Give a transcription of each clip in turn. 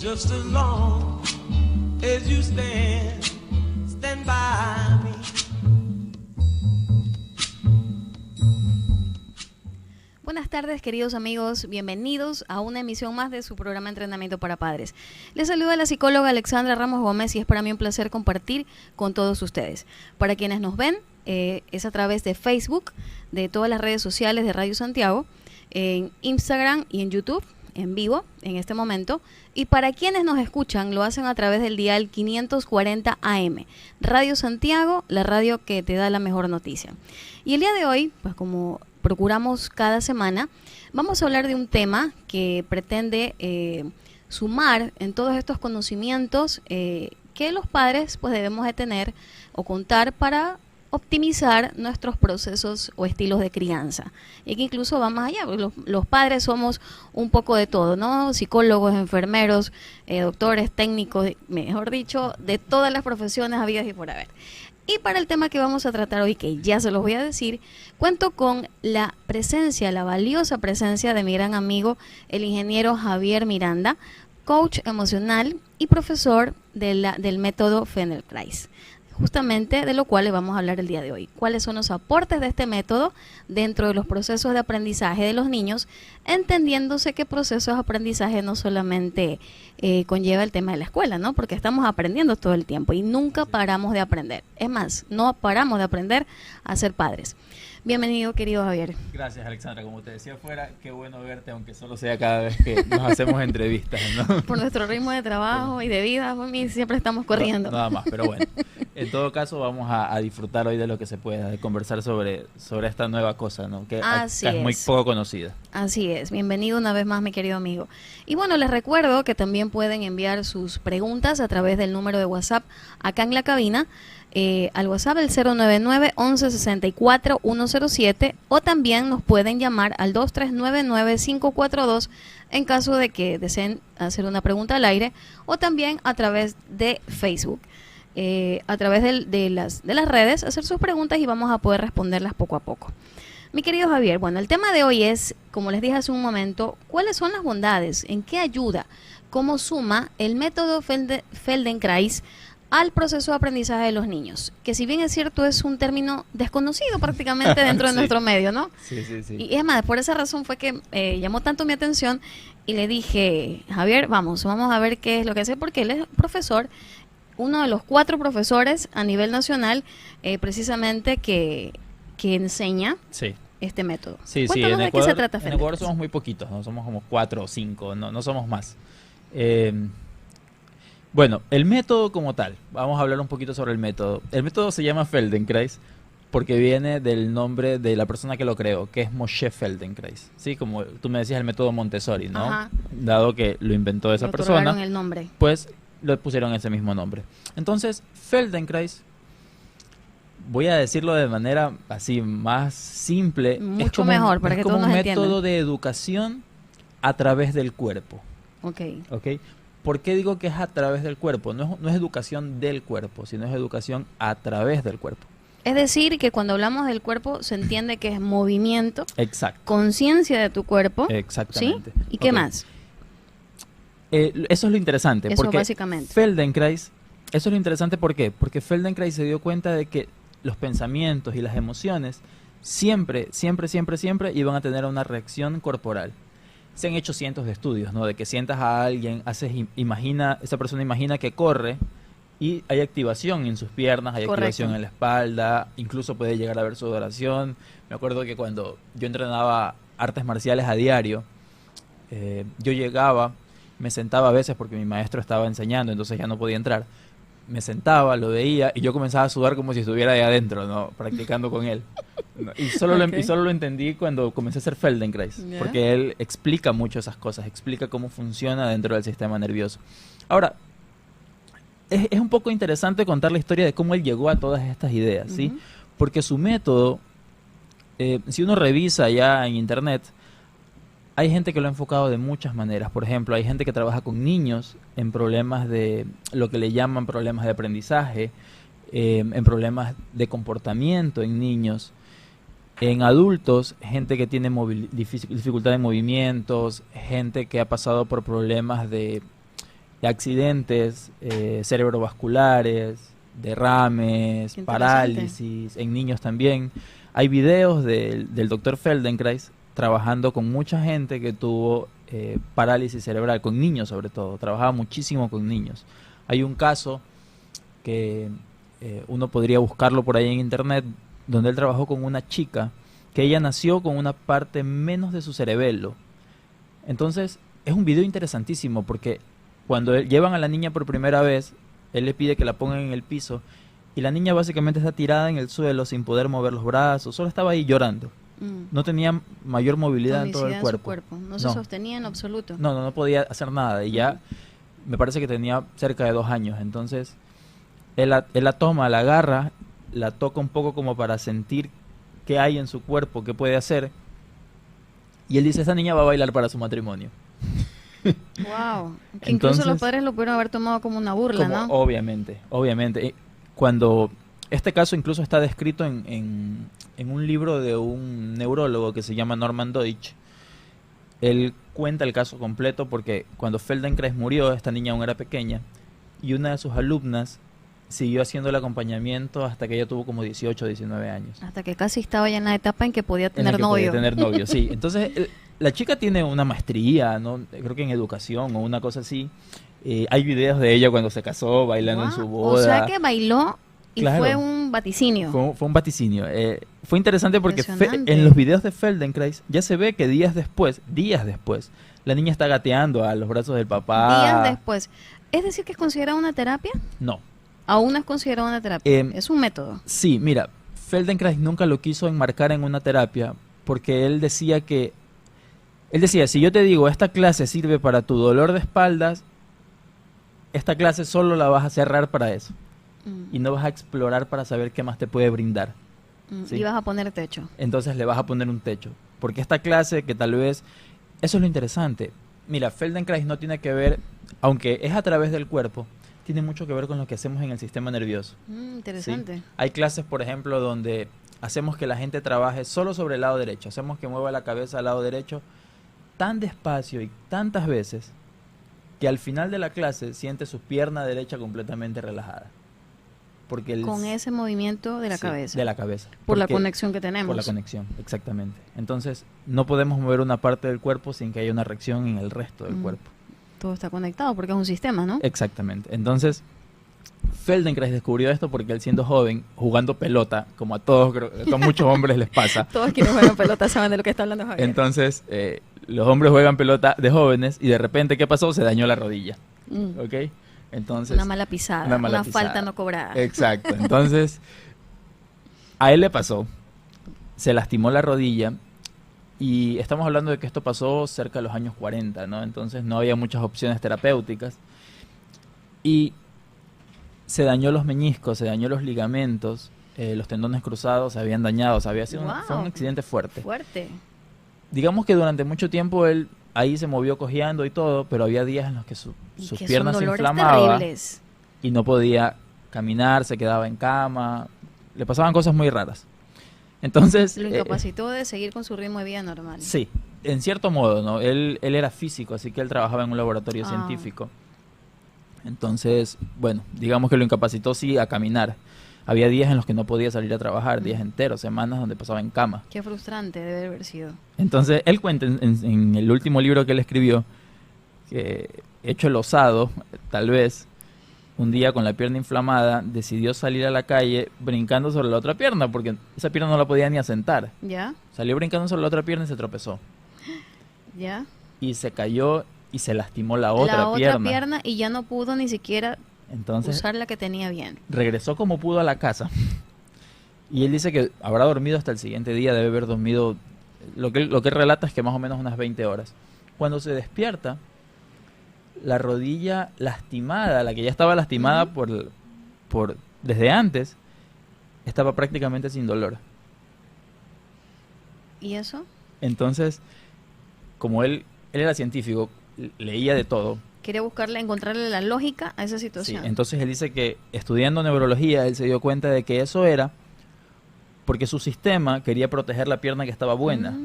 just as long as you stand by me. Buenas tardes, queridos amigos, bienvenidos a una emisión más de su programa Entrenamiento para Padres. Les saluda la psicóloga Alexandra Ramos Gómez y es para mí un placer compartir con todos ustedes. Para quienes nos ven, es a través de Facebook, de todas las redes sociales de Radio Santiago, en Instagram y en YouTube, en vivo en este momento, y para quienes nos escuchan lo hacen a través del dial 540 AM, Radio Santiago, la radio que te da la mejor noticia. Y el día de hoy, pues como procuramos cada semana, vamos a hablar de un tema que pretende sumar en todos estos conocimientos que los padres pues debemos de tener o contar para optimizar nuestros procesos o estilos de crianza, y que incluso va más allá, los padres somos un poco de todo, ¿no? Psicólogos, enfermeros, doctores, técnicos, mejor dicho, de todas las profesiones habidas y por haber. Y para el tema que vamos a tratar hoy, que ya se los voy a decir, cuento con la presencia, la valiosa presencia de mi gran amigo, el ingeniero Javier Miranda, coach emocional y profesor del método Feldenkrais, justamente de lo cual le vamos a hablar el día de hoy. ¿Cuáles son los aportes de este método dentro de los procesos de aprendizaje de los niños? Entendiéndose que procesos de aprendizaje no solamente conlleva el tema de la escuela, ¿no? Porque estamos aprendiendo todo el tiempo y nunca paramos de aprender. Es más, no paramos de aprender a ser padres. Bienvenido, querido Javier. Gracias, Alexandra. Como te decía afuera, qué bueno verte, aunque solo sea cada vez que nos hacemos entrevistas, ¿no? Por nuestro ritmo de trabajo y de vida, siempre estamos corriendo. Nada más, pero bueno. En todo caso, vamos a disfrutar hoy de lo que se pueda, de conversar sobre esta nueva cosa, ¿no? Que es muy poco conocida. Así es. Bienvenido una vez más, mi querido amigo. Y bueno, les recuerdo que también pueden enviar sus preguntas a través del número de WhatsApp acá en la cabina, al WhatsApp el 099-1164-107, o también nos pueden llamar al 2399-542 en caso de que deseen hacer una pregunta al aire, o también a través de Facebook. A través de las redes, hacer sus preguntas y vamos a poder responderlas poco a poco. Mi querido Javier, bueno, el tema de hoy es, como les dije hace un momento, ¿cuáles son las bondades? ¿En qué ayuda? ¿Cómo suma el método Feldenkrais al proceso de aprendizaje de los niños? Que si bien es cierto, es un término desconocido prácticamente dentro de nuestro medio, ¿no? Sí. Y es más, por esa razón fue que llamó tanto mi atención y le dije, Javier, vamos a ver qué es lo que hace, porque él es profesor, uno de los 4 profesores a nivel nacional, precisamente que enseña este método. Cuéntanos de qué se trata, en Ecuador somos muy poquitos, no somos como 4 o 5, no somos más. Bueno, el método como tal, vamos a hablar un poquito sobre el método. El método se llama Feldenkrais porque viene del nombre de la persona que lo creó, que es Moshe Feldenkrais. Sí, como tú me decías, el método Montessori, ¿no? Ajá. Dado que lo inventó esa persona, el nombre. Pues le pusieron ese mismo nombre. Entonces, Feldenkrais, voy a decirlo de manera así más simple, mucho mejor para que todos nos entiendan. Es como un método de educación a través del cuerpo. Ok. ¿Por qué digo que es a través del cuerpo? No es educación del cuerpo, sino es educación a través del cuerpo. Es decir, que cuando hablamos del cuerpo se entiende que es movimiento, exacto, conciencia de tu cuerpo. Exactamente. ¿Sí? ¿Y qué más? Eso es lo interesante. Eso porque básicamente. Feldenkrais, eso es lo interesante, ¿por qué? Porque Feldenkrais se dio cuenta de que los pensamientos y las emociones siempre iban a tener una reacción corporal. Se han hecho cientos de estudios, ¿no? De que sientas a alguien, esa persona imagina que corre y hay activación en sus piernas, hay activación en la espalda, incluso puede llegar a haber sudoración. Me acuerdo que cuando yo entrenaba artes marciales a diario, yo llegaba, me sentaba a veces porque mi maestro estaba enseñando, entonces ya no podía entrar. Me sentaba, lo veía y yo comenzaba a sudar como si estuviera ahí adentro, ¿no? Practicando con él. Y solo lo entendí cuando comencé a hacer Feldenkrais, porque él explica mucho esas cosas, explica cómo funciona dentro del sistema nervioso. Ahora, es un poco interesante contar la historia de cómo él llegó a todas estas ideas, ¿sí? Porque su método, si uno revisa ya en internet, hay gente que lo ha enfocado de muchas maneras. Por ejemplo, hay gente que trabaja con niños en problemas de lo que le llaman problemas de aprendizaje, en problemas de comportamiento en niños. En adultos, gente que tiene dificultad en movimientos, gente que ha pasado por problemas de accidentes cerebrovasculares, derrames, Qué interesante. parálisis, en niños también. Hay videos del doctor Feldenkrais trabajando con mucha gente que tuvo parálisis cerebral, con niños sobre todo. Trabajaba muchísimo con niños. Hay un caso que uno podría buscarlo por ahí en internet, donde él trabajó con una chica que ella nació con una parte menos de su cerebelo. Entonces, es un video interesantísimo porque cuando llevan a la niña por primera vez, él le pide que la pongan en el piso y la niña básicamente está tirada en el suelo sin poder mover los brazos, solo estaba ahí llorando. No tenía mayor movilidad en todo el Tonicidad en su cuerpo. No se sostenía en absoluto. No podía hacer nada y ya me parece que tenía cerca de 2 años. Entonces, él la toma, la agarra, la toca un poco como para sentir qué hay en su cuerpo, qué puede hacer. Y él dice, esta niña va a bailar para su matrimonio. Wow. Que incluso Entonces, los padres lo pudieron haber tomado como una burla, ¿no? Obviamente. Cuando este caso incluso está descrito en un libro de un neurólogo que se llama Norman Deutsch. Él cuenta el caso completo porque cuando Feldenkrais murió, esta niña aún era pequeña, y una de sus alumnas siguió haciendo el acompañamiento hasta que ella tuvo como 18 o 19 años. Hasta que casi estaba ya en la etapa en que podía En la tener que novio. podía tener novio, sí. Entonces, la chica tiene una maestría, ¿no? Creo que en educación o una cosa así. Hay videos de ella cuando se casó, bailando en su boda. O sea que bailó y Claro. fue un vaticinio. Fue un vaticinio. Fue interesante porque Impresionante. en los videos de Feldenkrais ya se ve que días después, la niña está gateando a los brazos del papá. Días después. ¿Es decir que es considerada una terapia? No. Aún es considerada una terapia. Es un método. Sí, mira, Feldenkrais nunca lo quiso enmarcar en una terapia porque él decía, si yo te digo, esta clase sirve para tu dolor de espaldas, esta clase solo la vas a cerrar para eso. Y no vas a explorar para saber qué más te puede brindar. ¿sí? Y vas a poner techo. Entonces le vas a poner un techo. Porque esta clase que tal vez... Eso es lo interesante. Mira, Feldenkrais no tiene que ver, aunque es a través del cuerpo, tiene mucho que ver con lo que hacemos en el sistema nervioso. Interesante. ¿sí? Hay clases, por ejemplo, donde hacemos que la gente trabaje solo sobre el lado derecho. Hacemos que mueva la cabeza al lado derecho tan despacio y tantas veces que al final de la clase siente su pierna derecha completamente relajada. Porque Con ese movimiento de la sí, cabeza. de la cabeza. Por la Porque- conexión que tenemos. Por la conexión, exactamente. Entonces, no podemos mover una parte del cuerpo sin que haya una reacción en el resto del cuerpo. Todo está conectado porque es un sistema, ¿no? Exactamente. Entonces, Feldenkrais descubrió esto porque él siendo joven, jugando pelota, como a todos, creo, a muchos hombres les pasa. Todos quienes juegan pelota saben de lo que está hablando Javier. Entonces, los hombres juegan pelota de jóvenes y de repente, ¿qué pasó? Se dañó la rodilla. ¿Ok? Entonces, Una mala pisada, una mala falta pisada. no cobrada. Exacto. Entonces, a él le pasó. Se lastimó la rodilla. Y estamos hablando de que esto pasó cerca de los años 40, ¿no? Entonces no había muchas opciones terapéuticas. Y se dañó los meñiscos, se dañó los ligamentos, los tendones cruzados se habían dañado. O sea, fue un Wow. accidente fuerte. Fuerte. Digamos que durante mucho tiempo él ahí se movió cojeando y todo, pero había días en los que sus Que piernas son se dolores inflamaban terribles. y no podía caminar, se quedaba en cama, le pasaban cosas muy raras. Entonces, Lo incapacitó de seguir con su ritmo de vida normal. sí, en cierto modo, ¿no? Él era físico, así que él trabajaba en un laboratorio Ah. científico. Entonces, bueno, digamos que lo incapacitó sí a caminar. Había días en los que no podía salir a trabajar, días enteros, semanas donde pasaba en cama. Qué frustrante debe haber sido. Entonces, él cuenta en el último libro que él escribió, que hecho el osado, tal vez, un día con la pierna inflamada, decidió salir a la calle brincando sobre la otra pierna, porque esa pierna no la podía ni asentar. ¿Ya? Salió brincando sobre la otra pierna y se tropezó. ¿Ya? Y se cayó y se lastimó la otra pierna. Y ya no pudo ni siquiera Entonces, usar la que tenía bien. regresó como pudo a la casa. Y él dice que habrá dormido hasta el siguiente día, debe haber dormido, lo que él relata es que más o menos unas 20 horas. Cuando se despierta, la rodilla lastimada, la que ya estaba lastimada desde antes, estaba prácticamente sin dolor. ¿Y eso? Entonces, como él era científico, leía de todo. Quería encontrarle la lógica a esa Sí, situación. entonces él dice que estudiando neurología, él se dio cuenta de que eso era porque su sistema quería proteger la pierna que estaba buena.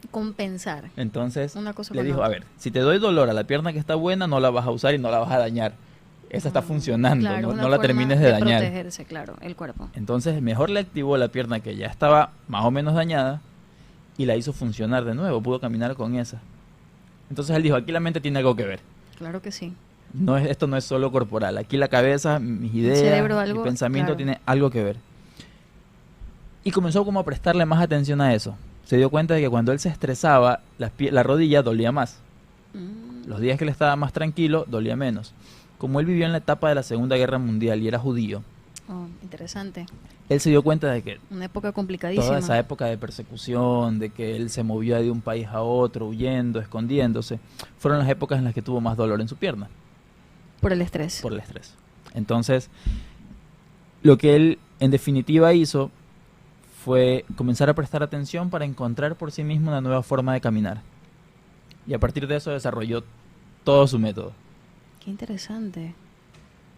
compensar. Entonces Una cosa le con dijo, la a otra. ver, si te doy dolor a la pierna que está buena, no la vas a usar y no la vas a dañar. Esa está funcionando, Claro, no, una no la forma termines de dañar. protegerse, claro, el cuerpo. Entonces mejor le activó la pierna que ya estaba más o menos dañada y la hizo funcionar de nuevo, pudo caminar con esa. Entonces él dijo, aquí la mente tiene algo que ver. Claro que sí. Esto no es solo corporal, aquí la cabeza, mis El cerebro, ideas, mi algo, pensamiento claro. tiene algo que ver. Y comenzó como a prestarle más atención a eso. Se dio cuenta de que cuando él se estresaba, la rodilla dolía más. Los días que él estaba más tranquilo, dolía menos. Como él vivió en la etapa de la Segunda Guerra Mundial y era judío, Oh, interesante. él se dio cuenta de que Una época complicadísima. toda esa época de persecución, de que él se movía de un país a otro, huyendo, escondiéndose, fueron las épocas en las que tuvo más dolor en su pierna, Por el estrés. por el estrés. Entonces, lo que él en definitiva hizo fue comenzar a prestar atención para encontrar por sí mismo una nueva forma de caminar. Y a partir de eso desarrolló todo su método. Qué interesante.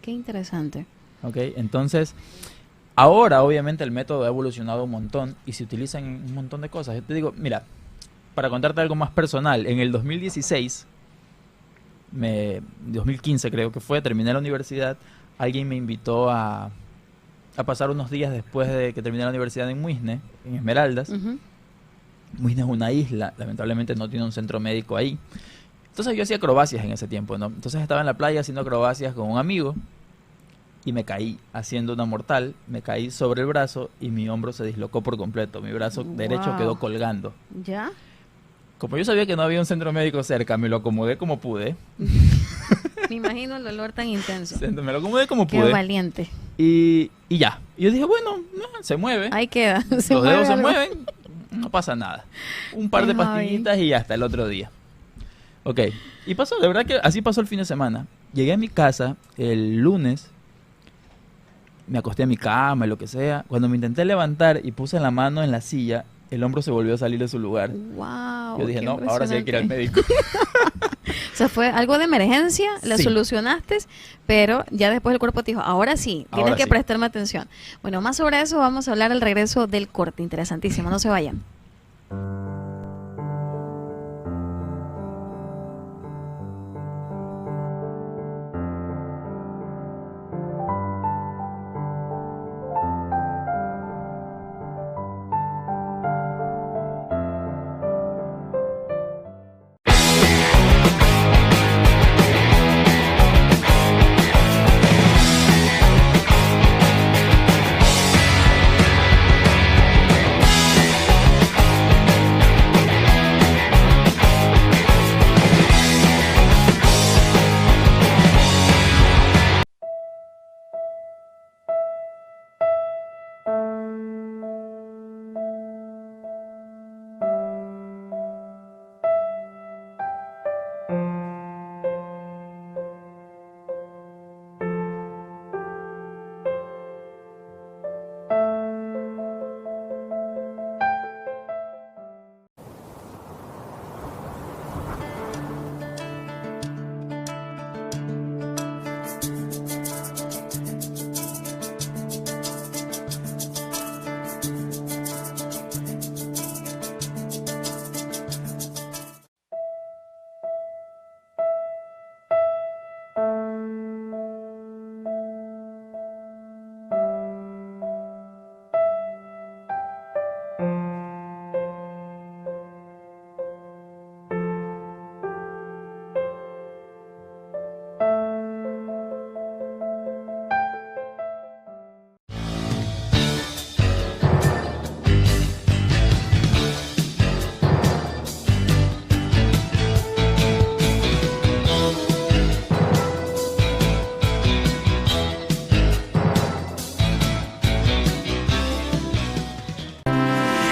Qué interesante. ¿Ok? Entonces, ahora obviamente el método ha evolucionado un montón y se utiliza en un montón de cosas. Yo te digo, mira, para contarte algo más personal, en el 2016, 2015 creo que fue, terminé la universidad, alguien me invitó a pasar unos días después de que terminé la universidad en Muisne, en Esmeraldas. Ujú. Muisne es una isla, lamentablemente no tiene un centro médico ahí. Entonces yo hacía acrobacias en ese tiempo, ¿no? Entonces estaba en la playa haciendo acrobacias con un amigo y me caí haciendo una mortal, me caí sobre el brazo y mi hombro se dislocó por completo, mi brazo derecho Wow. quedó colgando. ¿Ya? Como yo sabía que no había un centro médico cerca, me lo acomodé como pude. Me imagino el dolor tan intenso. Me lo acomodé como Qué pude. valiente. Y ya. Y yo dije, bueno, no, se mueve. Ahí queda. Los dedos se algo. mueven, no pasa nada. Un par de Ay. pastillitas y ya hasta el otro día. Ok. Y pasó, de verdad que así pasó el fin de semana. Llegué a mi casa el lunes, me acosté a mi cama, lo que sea. Cuando me intenté levantar y puse la mano en la silla, el hombro se volvió a salir de su lugar. Wow. Yo dije, qué no, ahora sí hay que ir al impresionante. médico. O sea, fue algo de emergencia, la Sí. solucionaste, pero ya después el cuerpo te dijo, ahora sí, tienes Ahora que sí. prestarme atención. Bueno, más sobre eso vamos a hablar al regreso del corte. Interesantísimo, no se vayan.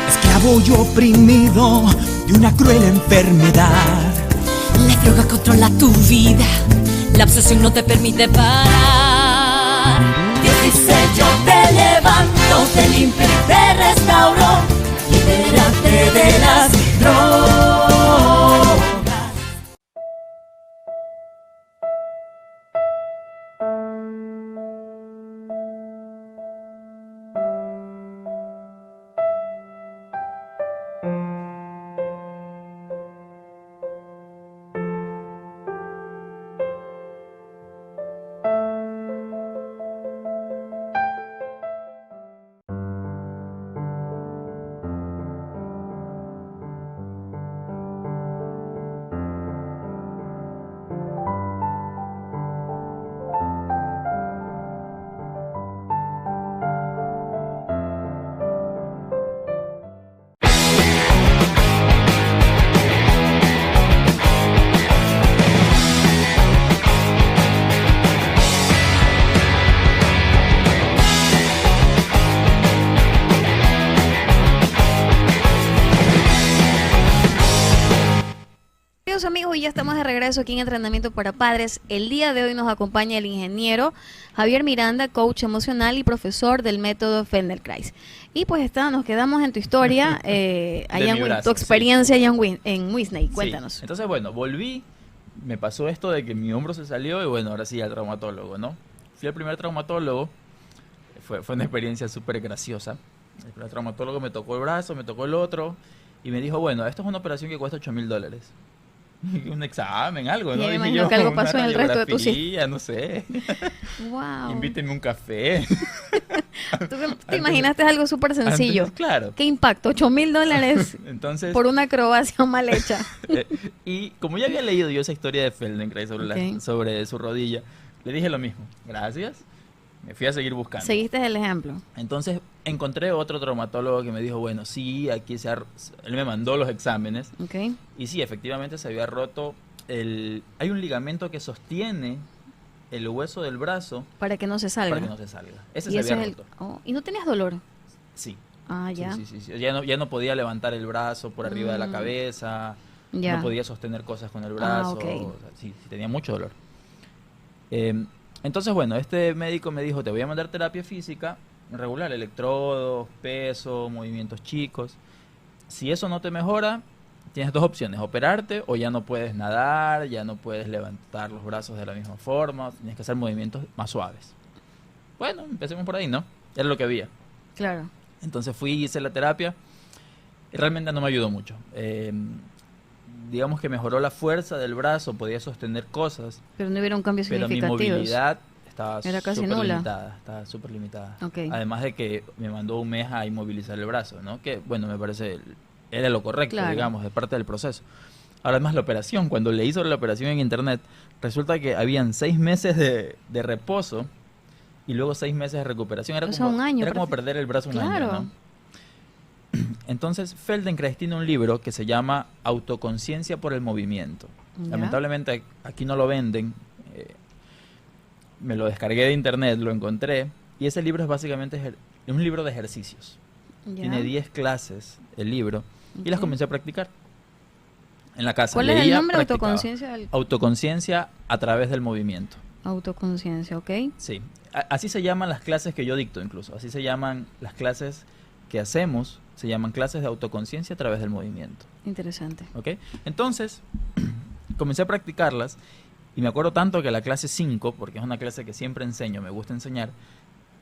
Esclavo y oprimido de una cruel enfermedad. La droga controla tu vida, la obsesión no te permite parar. Dios dice yo te levanto, te limpio y te restauro, libérate de las drogas. Queridos amigos, ya estamos de regreso aquí en Entrenamiento para Padres. El día de hoy nos acompaña el ingeniero Javier Miranda, coach emocional y profesor del método Feldenkrais. Y pues nos quedamos en tu historia, allá en tu experiencia allá en Whitney. Cuéntanos. Sí. Entonces, bueno, volví, me pasó esto de que mi hombro se salió y bueno, ahora sí al traumatólogo, ¿no? Fui al primer traumatólogo, fue una experiencia súper graciosa. El primer traumatólogo me tocó el brazo, me tocó el otro y me dijo, bueno, esto es una operación que cuesta $8,000. Un examen, algo, ¿no? Me imagino que algo pasó en el resto de tu vida. No sé. Wow. Invíteme un café. ¿Tú te imaginaste algo súper sencillo? Antes, claro. ¿Qué impacto? $8,000 Entonces, por una acrobacia mal hecha. Y como ya había leído yo esa historia de Feldenkrais sobre su rodilla, le dije lo mismo. Gracias. Me fui a seguir buscando. Seguiste el ejemplo. Entonces encontré otro traumatólogo que me dijo, bueno, sí, aquí él me mandó los exámenes. Okay. Y sí, efectivamente se había roto hay un ligamento que sostiene el hueso del brazo para que no se salga. Para que no se salga. Ese se había roto. ¿Y no tenías dolor? Sí. Ah, ya. Sí. Ya no podía levantar el brazo por arriba de la cabeza. Ya. No podía sostener cosas con el brazo. Okay. O sea, sí, tenía mucho dolor. Entonces, bueno, este médico me dijo, te voy a mandar terapia física regular, electrodos, peso, movimientos chicos. Si eso no te mejora, tienes dos opciones, operarte o ya no puedes nadar, ya no puedes levantar los brazos de la misma forma, tienes que hacer movimientos más suaves. Bueno, empecemos por ahí, ¿no? Era lo que había. Claro. Entonces fui y hice la terapia y realmente no me ayudó mucho. Digamos que mejoró la fuerza del brazo, podía sostener cosas. Pero no hubiera un cambio significativo. Pero mi movilidad estaba casi nula. Estaba súper limitada. Okay. Además de que me mandó un mes a inmovilizar el brazo, ¿no? Que, bueno, me parece, era lo correcto, claro, digamos, de parte del proceso. Ahora, además, la operación, cuando leí sobre la operación en internet, resulta que habían 6 meses de reposo y luego 6 meses de recuperación. Era un año. Era como perder el brazo un claro. año, ¿no? Entonces, Feldenkrais tiene un libro que se llama Autoconciencia por el Movimiento. ¿Ya? Lamentablemente aquí no lo venden. Me lo descargué de internet, lo encontré. Y ese libro es básicamente un libro de ejercicios. ¿Ya? Tiene 10 clases el libro. Y las comencé a practicar en la casa. ¿Cuál es el nombre? Autoconciencia a través del movimiento. Autoconciencia, ¿ok? Sí. Así se llaman las clases que yo dicto incluso. Así se llaman las clases que hacemos. Se llaman clases de autoconciencia a través del movimiento. Interesante. ¿Ok? Entonces, comencé a practicarlas y me acuerdo tanto que la clase 5, porque es una clase que siempre enseño, me gusta enseñar,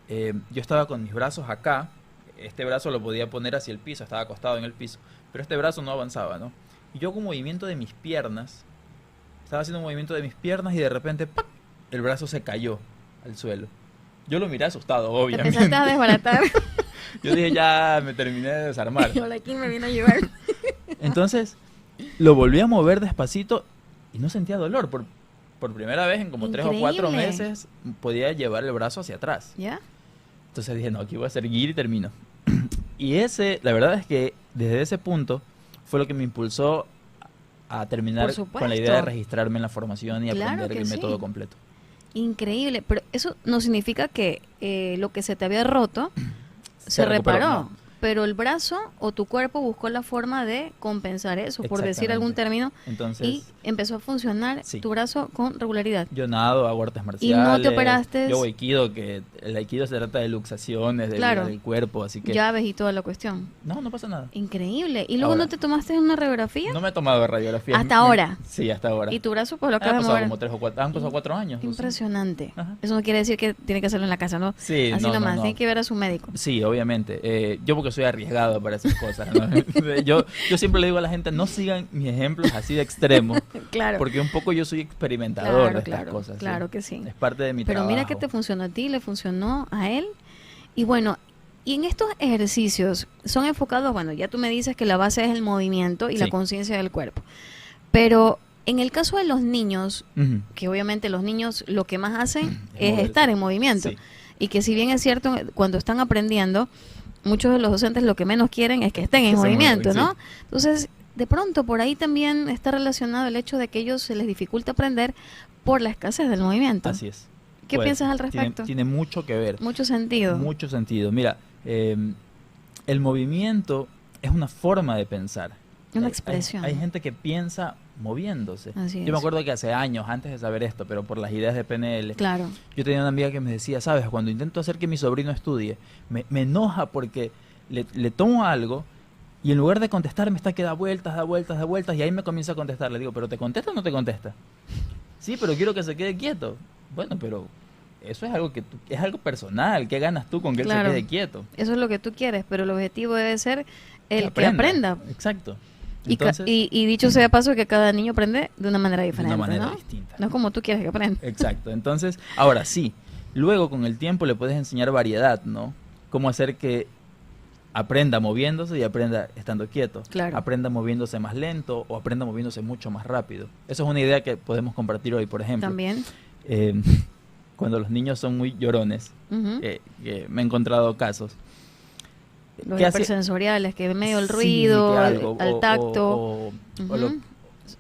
yo estaba con mis brazos acá, este brazo lo podía poner hacia el piso, estaba acostado en el piso, pero este brazo no avanzaba, ¿no? Y yo con movimiento de mis piernas, estaba haciendo un movimiento de mis piernas y de repente, ¡pac!, el brazo se cayó al suelo. Yo lo miré asustado, obviamente. Te empezaste a desbaratar. Yo dije, ya me terminé de desarmar. Ahora, ¿quién me viene a ayudar? Entonces, lo volví a mover despacito y no sentía dolor. Por primera vez en como Increíble. 3 o 4 meses podía llevar el brazo hacia atrás. ¿Ya? Entonces dije, no, aquí voy a seguir y termino. Y la verdad es que desde ese punto fue lo que me impulsó a terminar con la idea de registrarme en la formación y aprender el método completo. Increíble, pero eso no significa que lo que se te había roto se reparó, no. Pero el brazo o tu cuerpo buscó la forma de compensar eso, por decir algún término. Entonces, y empezó a funcionar tu brazo con regularidad. Yo nado, hago artes marciales. ¿Y no te operaste? Yo hago aikido, que el aikido se trata de luxaciones del cuerpo, así que... Llaves y toda la cuestión. No pasa nada. Increíble. ¿Y luego no te tomaste una radiografía? No me he tomado radiografía. ¿Hasta ahora? Sí, hasta ahora. ¿Y tu brazo pues lo acabas de mover? Como 3 o 4, han pasado 4 años. Impresionante. Eso no quiere decir que tiene que hacerlo en la casa, ¿no? Sí, así nomás, tiene que ver a su médico. Sí, obviamente. Yo porque soy arriesgado para esas cosas, ¿no? yo siempre le digo a la gente, no sigan mis ejemplos así de extremo. Claro. Porque un poco yo soy experimentador de estas cosas. Claro ¿sí? que sí. Es parte de mi trabajo. Pero mira que te funcionó a ti, le funcionó a él. Y bueno, y en estos ejercicios son enfocados, bueno, ya tú me dices que la base es el movimiento y la conciencia del cuerpo. Pero en el caso de los niños, que obviamente los niños lo que más hacen es estar en movimiento. Sí. Y que si bien es cierto, cuando están aprendiendo, muchos de los docentes lo que menos quieren es que estén en movimiento, ¿no? Sí. Entonces, de pronto por ahí también está relacionado el hecho de que a ellos se les dificulta aprender por la escasez del movimiento. Así es. ¿Qué piensas al respecto? Tiene mucho que ver. Mucho sentido. Mucho sentido. Mira, el movimiento es una forma de pensar. Una expresión. Hay gente que piensa moviéndose. Así Yo es. me acuerdo que hace años, antes de saber esto, pero por las ideas de PNL, Claro. yo tenía una amiga que me decía, sabes, cuando intento hacer que mi sobrino estudie, me enoja porque le tomo algo y en lugar de contestar me está que da vueltas, y ahí me comienza a contestar. Le digo, ¿pero te contesta o no te contesta? Sí, pero quiero que se quede quieto. Bueno, pero eso es algo es algo personal. ¿Qué ganas tú con que él Claro. se quede quieto? Eso es lo que tú quieres, pero el objetivo debe ser el que aprenda. Exacto. Y, Entonces, y dicho sea de paso que cada niño aprende de una manera diferente, manera ¿no? distinta. No es como tú quieres que aprenda. Exacto. Entonces, ahora sí, luego con el tiempo le puedes enseñar variedad, ¿no? Cómo hacer que aprenda moviéndose y aprenda estando quieto. Claro. Aprenda moviéndose más lento o aprenda moviéndose mucho más rápido. Eso es una idea que podemos compartir hoy, por ejemplo. También. Cuando los niños son muy llorones, Ujú. que me he encontrado casos. Los ¿Qué hace? hipersensoriales, que medio el Sí, ruido, que algo, al tacto, o Ujú. lo-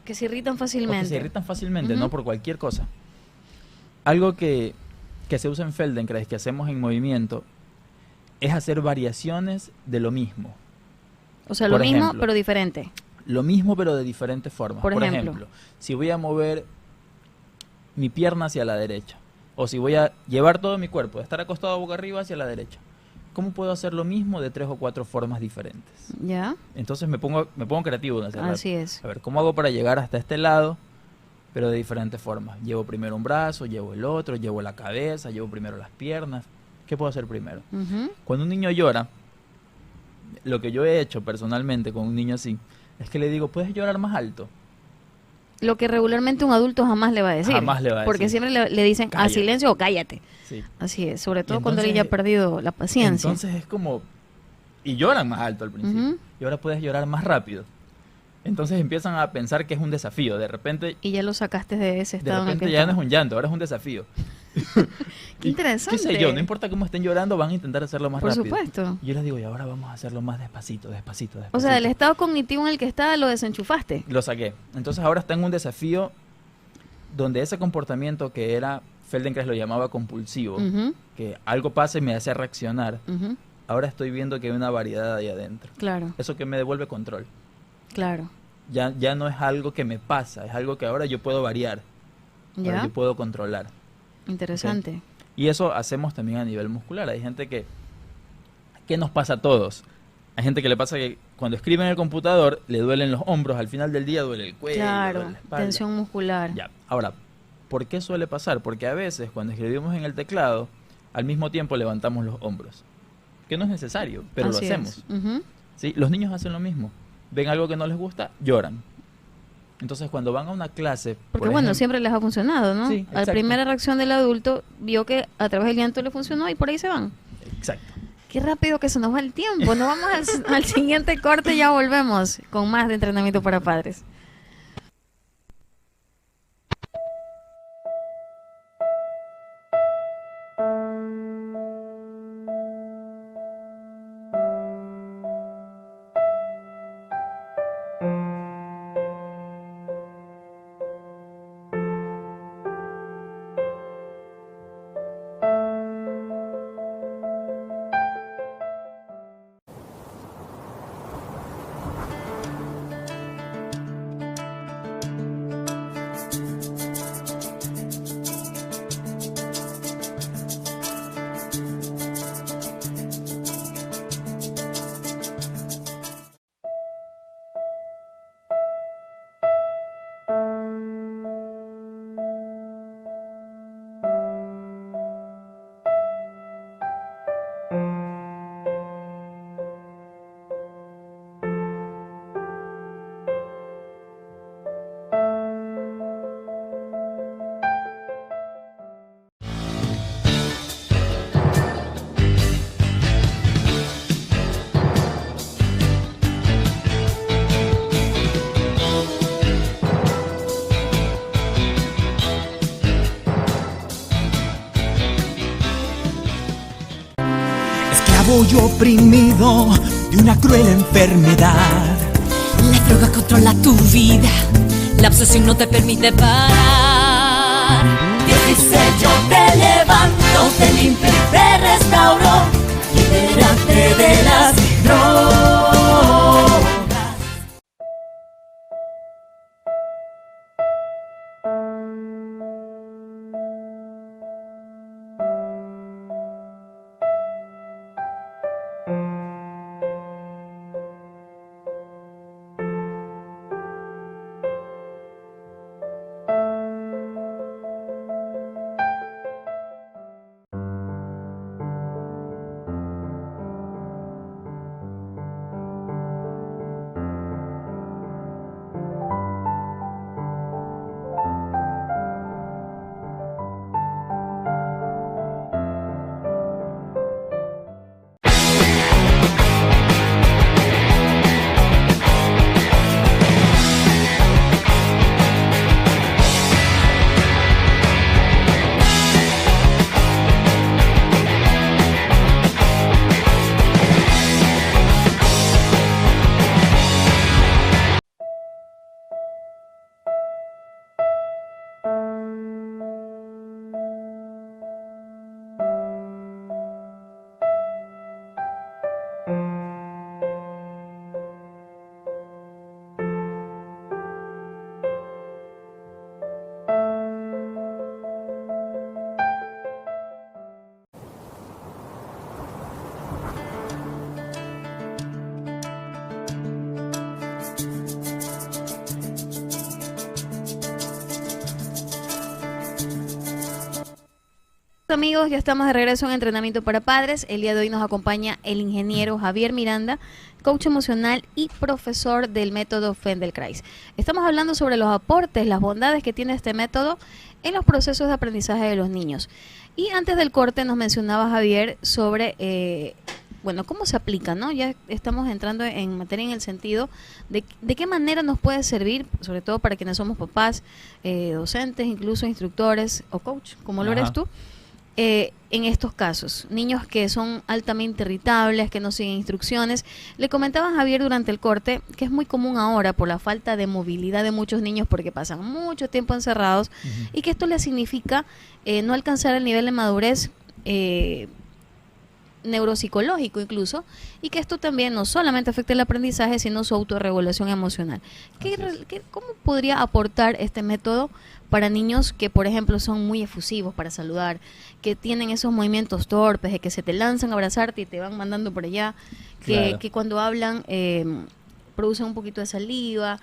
que se irritan o fácilmente. que se irritan fácilmente, Ujú. ¿no? Por cualquier cosa. Algo que se usa en Feldenkrais, que hacemos en movimiento, es hacer variaciones de lo mismo. O sea, Por lo mismo, ejemplo, pero diferente. Lo mismo, pero de diferentes formas. Por ejemplo. Si voy a mover mi pierna hacia la derecha, o si voy a llevar todo mi cuerpo, de estar acostado boca arriba hacia la derecha, ¿cómo puedo hacer lo mismo de 3 o 4 formas diferentes? ¿Ya? Entonces me pongo creativo en hacerlo. Así es. A ver, ¿cómo hago para llegar hasta este lado, pero de diferentes formas? Llevo primero un brazo, llevo el otro, llevo la cabeza, llevo primero las piernas. ¿Qué puedo hacer primero? Ujú. Cuando un niño llora, lo que yo he hecho personalmente con un niño así, es que le digo, ¿puedes llorar más alto? Lo que regularmente un adulto jamás le va a decir. Jamás le va a Porque decir. siempre le dicen a Cállate. silencio o cállate. Sí. Así es, sobre todo Y cuando él ya ha entonces- perdido la paciencia. Entonces es como... Y lloran más alto al principio. Ujú. Y ahora puedes llorar más rápido. Entonces empiezan a pensar que es un desafío. De repente, Y ya lo sacaste de ese estado en el que ya no es estaba. un llanto, ahora es un desafío. Qué interesante. ¿Qué sé yo? No importa cómo estén llorando, van a intentar hacerlo más Por rápido. supuesto. Y yo les digo, y ahora vamos a hacerlo más despacito. O sea, el estado cognitivo en el que estaba lo desenchufaste. Lo saqué. Entonces ahora está en un desafío donde ese comportamiento que era, Feldenkrais lo llamaba compulsivo, Ujú, que algo pasa y me hace reaccionar, ujú. ahora estoy viendo que hay una variedad ahí adentro. Claro, Eso que me devuelve control. claro. Ya no es algo que me pasa, es algo que ahora yo puedo variar, ahora ¿Ya? yo puedo controlar. Interesante. Y eso hacemos también a nivel muscular. Hay gente que nos pasa a todos. Hay gente que le pasa que cuando escribe en el computador le duelen los hombros, al final del día duele el cuello, Claro, duele la espalda. tensión muscular. Ya, ahora, ¿por qué suele pasar? Porque a veces cuando escribimos en el teclado, al mismo tiempo levantamos los hombros. Que no es necesario, pero Así lo hacemos. es. Ujú. ¿Sí? Los niños hacen lo mismo. Ven algo que no les gusta, lloran. Entonces cuando van a una clase... Porque por bueno, ejemplo- siempre les ha funcionado, ¿no? Sí, La exacto. primera reacción del adulto vio que a través del llanto le funcionó y por ahí se van. Exacto. Qué rápido que se nos va el tiempo. Nos vamos al siguiente corte y ya volvemos con más de entrenamiento para padres. Esclavo y oprimido de una cruel enfermedad. La droga controla tu vida, la obsesión no te permite parar. Dios dice yo te levanto, te limpio y te restauro, libérate de las drogas. Amigos, ya estamos de regreso en Entrenamiento para Padres. El día de hoy nos acompaña el ingeniero Javier Miranda, coach emocional y profesor del método Feldenkrais. Estamos hablando sobre los aportes, las bondades que tiene este método en los procesos de aprendizaje de los niños. Y antes del corte nos mencionaba Javier sobre, cómo se aplica, ¿no? Ya estamos entrando en materia en el sentido de qué manera nos puede servir, sobre todo para quienes somos papás, docentes, incluso instructores o coach, como lo eres tú. En estos casos, niños que son altamente irritables, que no siguen instrucciones. Le comentaba a Javier durante el corte que es muy común ahora por la falta de movilidad de muchos niños porque pasan mucho tiempo encerrados y que esto les significa no alcanzar el nivel de madurez neuropsicológico incluso, y que esto también no solamente afecta el aprendizaje, sino su autorregulación emocional. ¿Cómo podría aportar este método para niños que, por ejemplo, son muy efusivos para saludar, que tienen esos movimientos torpes, de que se te lanzan a abrazarte y te van mandando por allá, que cuando hablan producen un poquito de saliva,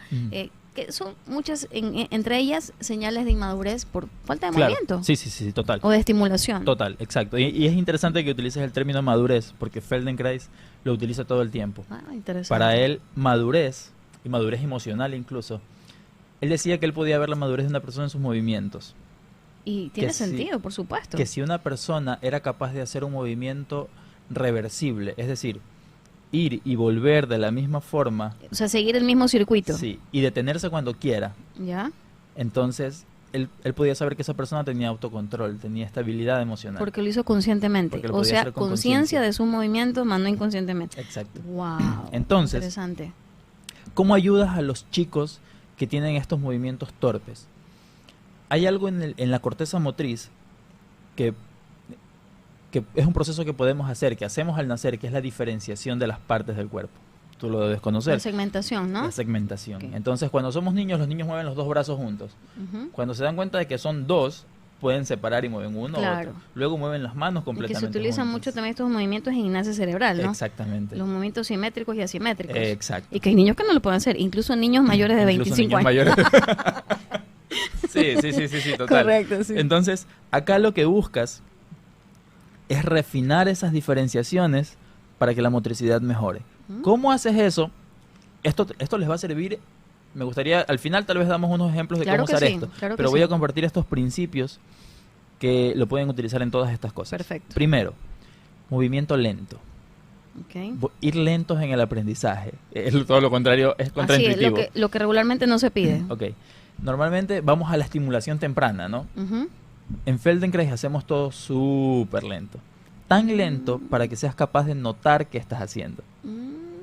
que son muchas, entre ellas, señales de inmadurez por falta de movimiento? Sí, total. O de estimulación. Total, exacto. Y es interesante que utilices el término madurez, porque Feldenkrais lo utiliza todo el tiempo. Interesante. Para él, madurez, y madurez emocional incluso, él decía que él podía ver la madurez de una persona en sus movimientos. Y tiene sentido, por supuesto. Que si una persona era capaz de hacer un movimiento reversible, es decir, ir y volver de la misma forma. O sea, seguir el mismo circuito. Sí, y detenerse cuando quiera. ¿Ya? Entonces, él podía saber que esa persona tenía autocontrol, tenía estabilidad emocional. Porque lo hizo conscientemente. O sea, conciencia de sus movimientos, más no inconscientemente. Exacto. Wow. Entonces, interesante. ¿Cómo ayudas a los chicos que tienen estos movimientos torpes? Hay algo en la corteza motriz que es un proceso que podemos hacer, que hacemos al nacer, que es la diferenciación de las partes del cuerpo. Tú lo debes conocer. La segmentación, ¿no? La segmentación. Okay. Entonces, cuando somos niños, los niños mueven los dos brazos juntos. Cuando se dan cuenta de que son dos, pueden separar y mueven uno u otro. Luego mueven las manos completamente y que se utilizan juntas. mucho también estos movimientos en gimnasia cerebral, ¿no? Exactamente. Los movimientos simétricos y asimétricos. Exacto. Y que hay niños que no lo pueden hacer, incluso niños mayores de 25 años. Sí, total. Correcto, sí. Entonces, acá lo que buscas es refinar esas diferenciaciones para que la motricidad mejore. ¿Cómo haces eso? Esto les va a servir. Me gustaría, al final tal vez damos unos ejemplos de cómo usar esto, pero voy a compartir estos principios que lo pueden utilizar en todas estas cosas. Perfecto. Primero, movimiento lento. Okay. Ir lentos en el aprendizaje. Todo lo contrario, es contraintuitivo. Así es, lo que regularmente no se pide. Ok. Normalmente vamos a la estimulación temprana, ¿no? En Feldenkrais hacemos todo súper lento. Tan lento para que seas capaz de notar qué estás haciendo.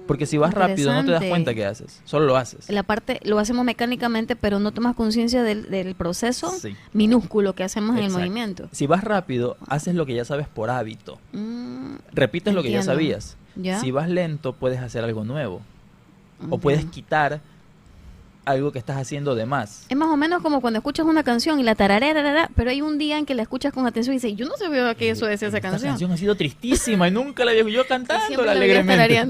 Porque si vas rápido no te das cuenta qué haces, solo lo haces. La parte lo hacemos mecánicamente, pero no tomas conciencia del proceso minúsculo que hacemos en el movimiento. Si vas rápido, haces lo que ya sabes por hábito. Repites lo que ya sabías. ¿Ya? Si vas lento, puedes hacer algo nuevo. O puedes quitar algo que estás haciendo de más. Es más o menos como cuando escuchas una canción y la tararera, pero hay un día en que la escuchas con atención y dices, yo no sabía que eso decía esa canción. Esta canción ha sido tristísima y nunca la había yo cantándola alegremente.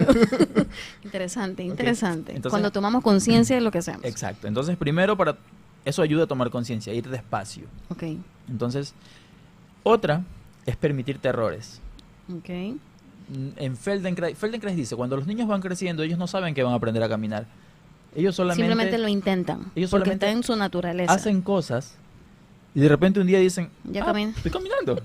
Interesante. Entonces, cuando tomamos conciencia de lo que hacemos. Exacto. Entonces, primero, eso ayuda a tomar conciencia, a ir despacio. Ok. Entonces, otra es permitirte errores. Ok. En Feldenkrais dice, cuando los niños van creciendo, ellos no saben que van a aprender a caminar. Ellos simplemente lo intentan. Ellos porque solamente está en su naturaleza. hacen cosas y de repente un día dicen, estoy caminando.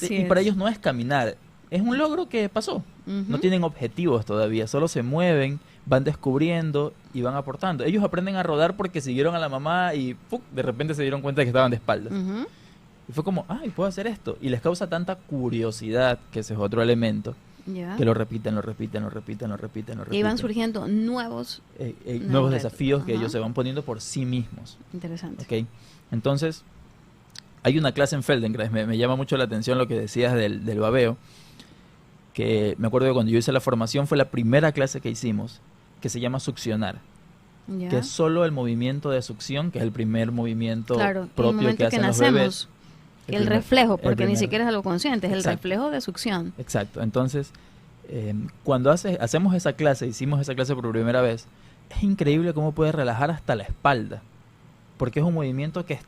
Y para ellos no es caminar, es un logro que pasó. No tienen objetivos todavía, solo se mueven, van descubriendo y van aportando. Ellos aprenden a rodar porque siguieron a la mamá y de repente se dieron cuenta de que estaban de espaldas. Y fue como, puedo hacer esto. Y les causa tanta curiosidad, que ese es otro elemento, que lo repiten. Y van surgiendo nuevos desafíos que ellos se van poniendo por sí mismos. Interesante. ¿Okay? Entonces, hay una clase en Feldenkrais, me llama mucho la atención lo que decías del babeo, que me acuerdo que cuando yo hice la formación fue la primera clase que hicimos, que se llama succionar. Que es solo el movimiento de succión, que es el primer movimiento propio que hacen los bebés. El reflejo, porque ni siquiera es algo consciente, es el reflejo de succión. Exacto. Entonces, cuando hacemos esa clase, hicimos esa clase por primera vez, es increíble cómo puede relajar hasta la espalda, porque es un movimiento que es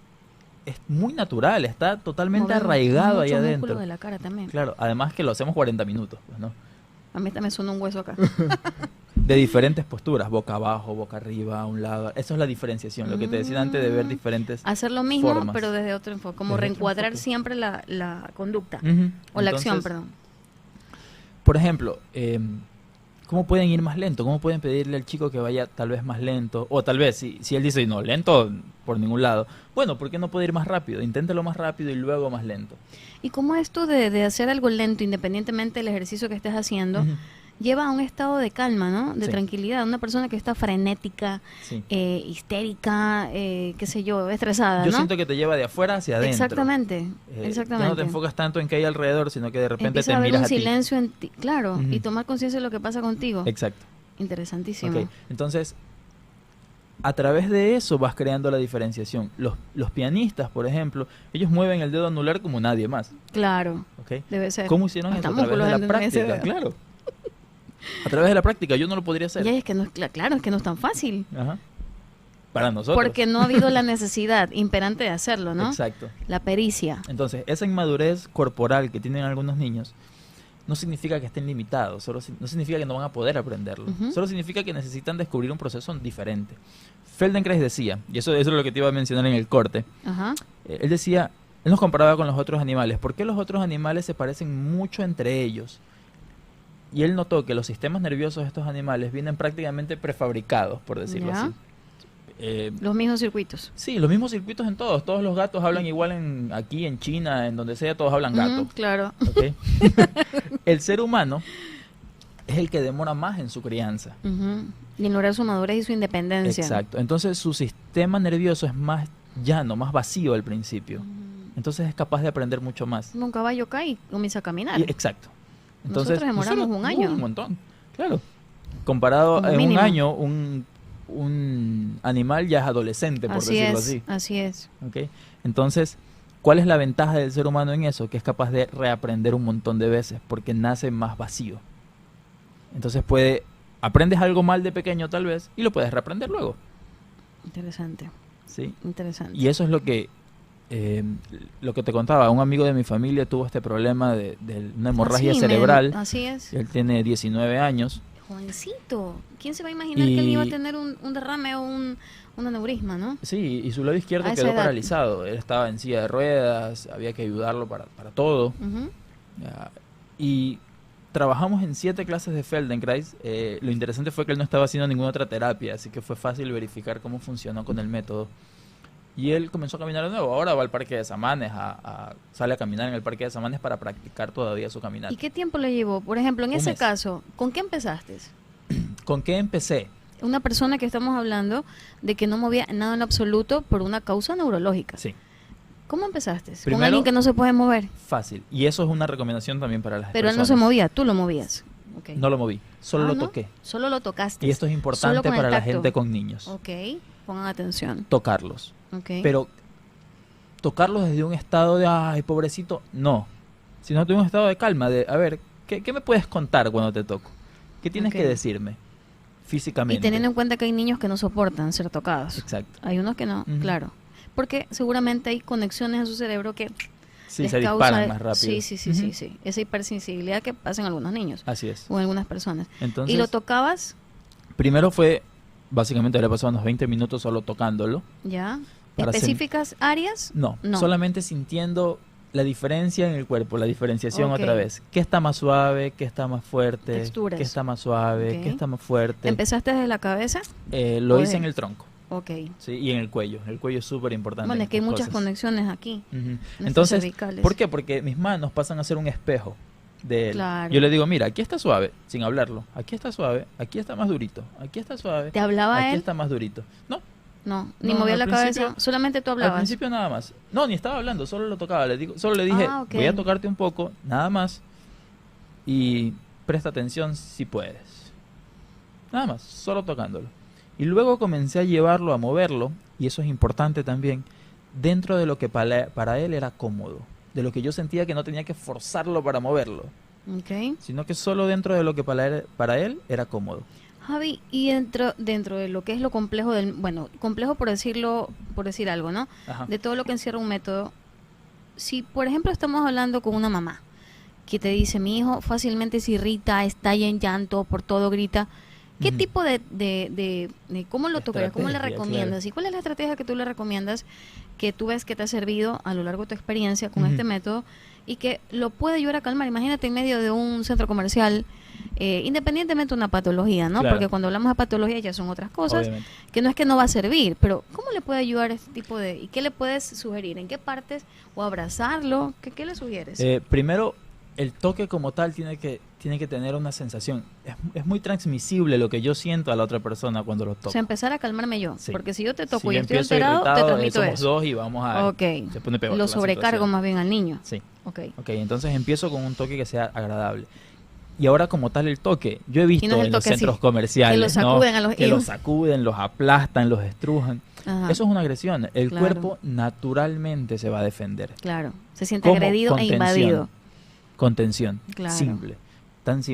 es muy natural, está totalmente Movemos arraigado ahí mucho músculo adentro. de la cara también. Claro, además que lo hacemos 40 minutos, pues, ¿no? A mí también suena un hueso acá. De diferentes posturas, boca abajo, boca arriba, a un lado. Eso es la diferenciación, lo que te decía antes de ver diferentes Hacer lo mismo, formas. pero desde otro enfoque, como Desde otro reencuadrar enfoque. siempre la conducta Ujú. o la acción, Entonces, perdón. Por ejemplo, ¿cómo pueden ir más lento? ¿Cómo pueden pedirle al chico que vaya tal vez más lento? O tal vez, si él dice, no, lento por ningún lado. Bueno, ¿por qué no puede ir más rápido? Inténtalo más rápido y luego más lento. ¿Y cómo esto de hacer algo lento, independientemente del ejercicio que estés haciendo, Ujú. lleva a un estado de calma, ¿no? De Sí. tranquilidad. Una persona que está frenética, Sí. histérica, qué sé yo, estresada, Yo ¿no? siento que te lleva de afuera hacia adentro. Exactamente, Ya exactamente. no te enfocas tanto en qué hay alrededor, sino que de repente Empieza te a haber miras un a ti. silencio en ti, claro, Ujú. y tomar conciencia de lo que pasa contigo. Exacto. Interesantísimo. Ok, entonces, a través de eso vas creando la diferenciación. Los pianistas, por ejemplo, ellos mueven el dedo anular como nadie más. Claro, ¿Ok? debe ser. ¿Cómo hicieron Hasta eso? A través músculos de la en ese práctica, dedo. claro. A través de la práctica, yo no lo podría hacer. Ya es que no, claro, es que no es tan fácil. Ajá. Para nosotros. Porque no ha habido la necesidad imperante de hacerlo, ¿no? Exacto. La pericia. Entonces, esa inmadurez corporal que tienen algunos niños no significa que estén limitados, no significa que no van a poder aprenderlo, Ujú. solo significa que necesitan descubrir un proceso diferente. Feldenkrais decía, y eso es lo que te iba a mencionar en el corte, Ajá. él decía, él nos comparaba con los otros animales, ¿por qué los otros animales se parecen mucho entre ellos? Y él notó que los sistemas nerviosos de estos animales vienen prácticamente prefabricados, por decirlo Ya. así. Los mismos circuitos. Sí, los mismos circuitos en todos los gatos hablan igual aquí en China, en donde sea, todos hablan gato. Ujú, claro. ¿Ok? El ser humano es el que demora más en su crianza. Ujú. Y lograr su madurez y su independencia. Exacto. Entonces su sistema nervioso es más llano, más vacío al principio. Entonces es capaz de aprender mucho más. Un caballo cae y comienza a caminar. Exacto. Entonces, Nosotros demoramos un año. Un montón. Claro. Comparado Como en un mínimo. año, un animal ya es adolescente, por Así decirlo es, así. así es. ¿Ok? Entonces, ¿cuál es la ventaja del ser humano en eso? Que es capaz de reaprender un montón de veces, porque nace más vacío. Entonces aprendes algo mal de pequeño tal vez, y lo puedes reaprender luego. Interesante, ¿Sí? interesante. Y eso es lo que te contaba. Un amigo de mi familia tuvo este problema de una hemorragia Así, cerebral. así es. Él tiene 19 años. Jovencito. ¿Quién se va a imaginar que él iba a Y- tener un derrame o un aneurisma, no? Sí, y su lado izquierdo A esa quedó edad. paralizado. Él estaba en silla de ruedas, había que ayudarlo para todo. Ujú. Ya, y trabajamos en 7 clases de Feldenkrais. Lo interesante fue que él no estaba haciendo ninguna otra terapia, así que fue fácil verificar cómo funcionó con el método. Y él comenzó a caminar de nuevo. Ahora va al parque de Samanes, sale a caminar en el parque de Samanes para practicar todavía su caminar. ¿Y qué tiempo le llevó? Por ejemplo, en Un ese mes. caso, ¿con qué empezaste? ¿Con qué empecé? Una persona que estamos hablando de que no movía nada en absoluto por una causa neurológica. Sí, ¿Cómo empezaste? Con Primero- alguien que no se puede mover. fácil. Y eso es una recomendación también para las Pero él personas. no se movía, tú lo movías. Ok. No lo moví, solo Ah, lo ¿no? toqué. Solo lo tocaste. Y esto es Solo importante con el para la tacto. gente con niños. Ok, pongan atención. Tocarlos. Ok. Pero tocarlos desde un estado de, ay, pobrecito, no. Sino de un estado de calma, de, a ver, ¿qué me puedes contar cuando te toco? ¿Qué tienes Ok. que decirme Y físicamente? teniendo en cuenta que hay niños que no soportan ser tocados. Exacto. Hay unos que no, Ujú. claro. Porque seguramente hay conexiones en su cerebro que Sí, les se causa... disparan más rápido. Sí, sí, sí, Ujú. sí, sí. Esa hipersensibilidad que pasa en algunos niños Así es. o en algunas personas. Entonces, ¿Y lo tocabas primero fue, básicamente le pasó unos 20 minutos solo tocándolo. ya? Para ¿Específicas áreas? No, No. solamente sintiendo la diferencia en el cuerpo, la diferenciación Ok. otra vez. ¿Qué está más suave? ¿Qué está más fuerte? Texturas. ¿Qué está más suave? Ok. ¿Qué está más fuerte? ¿Empezaste desde la cabeza? Lo o hice de- en el tronco, Ok. ¿sí? Y en el cuello. El cuello es súper importante. Bueno, en es que hay estas muchas cosas. conexiones aquí. Ujú. nuestras Entonces, cervicales. ¿por qué? Porque mis manos pasan a ser un espejo de él. Claro. Yo le digo, mira, aquí está suave, sin hablarlo. Aquí está suave, aquí está más durito. Aquí está suave. ¿Te hablaba aquí él? está más durito. No, No, ni No, movía al la cabeza, principio- solamente tú al hablabas. principio nada más. No, ni estaba hablando, solo lo tocaba. Solo le dije, Ah, ok. voy a tocarte un poco, nada más. Y presta atención si puedes. Nada más, solo tocándolo. Y luego comencé a llevarlo, a moverlo, y eso es importante también, dentro de lo que para él era cómodo. De lo que yo sentía que no tenía que forzarlo para moverlo, Ok. sino que solo dentro de lo que para él era cómodo. Javi, y dentro de lo que es lo complejo bueno, complejo por decir algo, ¿no? Ajá. De todo lo que encierra un método. Si, por ejemplo, estamos hablando con una mamá que te dice, mi hijo fácilmente se irrita, estalla en llanto, por todo grita, ¿qué Ujú. tipo de cómo lo tocarías? ¿Cómo le Estrategia, recomiendas? claro. ¿Y cuál es la estrategia que tú le recomiendas que tú ves que te ha servido a lo largo de tu experiencia con Ujú. este método y que lo puede ayudar a calmar? Imagínate en medio de un centro comercial, independientemente de una patología, ¿no? Claro. Porque cuando hablamos de patología ya son otras cosas, Obviamente. que no es que no va a servir, pero ¿cómo le puede ayudar este tipo y qué le puedes sugerir? ¿En qué partes? ¿O abrazarlo? ¿Qué le sugieres? Primero, el toque como tal tiene que tener una sensación. Es muy transmisible lo que yo siento a la otra persona cuando lo toco. O sea, empezar a calmarme yo. Sí. Porque si yo te toco Si y yo estoy empiezo alterado, te irritado, transmito somos eso. dos y vamos a... Ok. Se pone peor Lo la sobrecargo situación. más bien al niño. Sí. Ok. Ok, entonces empiezo con un toque que sea agradable. Y ahora como tal el toque, yo he visto Y no es el en los toque así, centros comerciales, que los sacuden ¿no? a los que los hijos. sacuden, los aplastan, los estrujan. Ajá. Eso es una agresión. El Claro. cuerpo naturalmente se va a defender. Claro. Se siente ¿Cómo? agredido e Contención. invadido. Contención. Claro. Simple.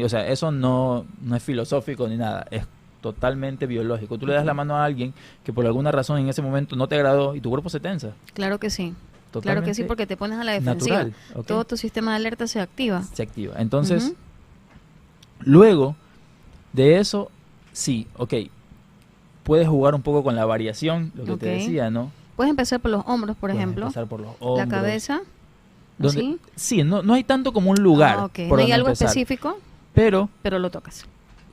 O sea, eso no es filosófico ni nada. Es totalmente biológico. Tú le das la mano a alguien que por alguna razón en ese momento no te agradó y tu cuerpo se tensa. Claro que sí. Claro que Totalmente sí, porque te pones a la defensiva. natural, ¿ok? Todo tu sistema de alerta se activa. Se activa. Entonces, Ujú. luego de eso, sí, ok. Puedes jugar un poco con la variación, lo que Ok. te decía, ¿no? Puedes empezar por los hombros, por Puedes ejemplo. empezar por los hombros. La cabeza. donde- ¿Así? Sí, no hay tanto como un lugar Ah, ok. por No hay donde algo empezar, específico, pero pero lo tocas.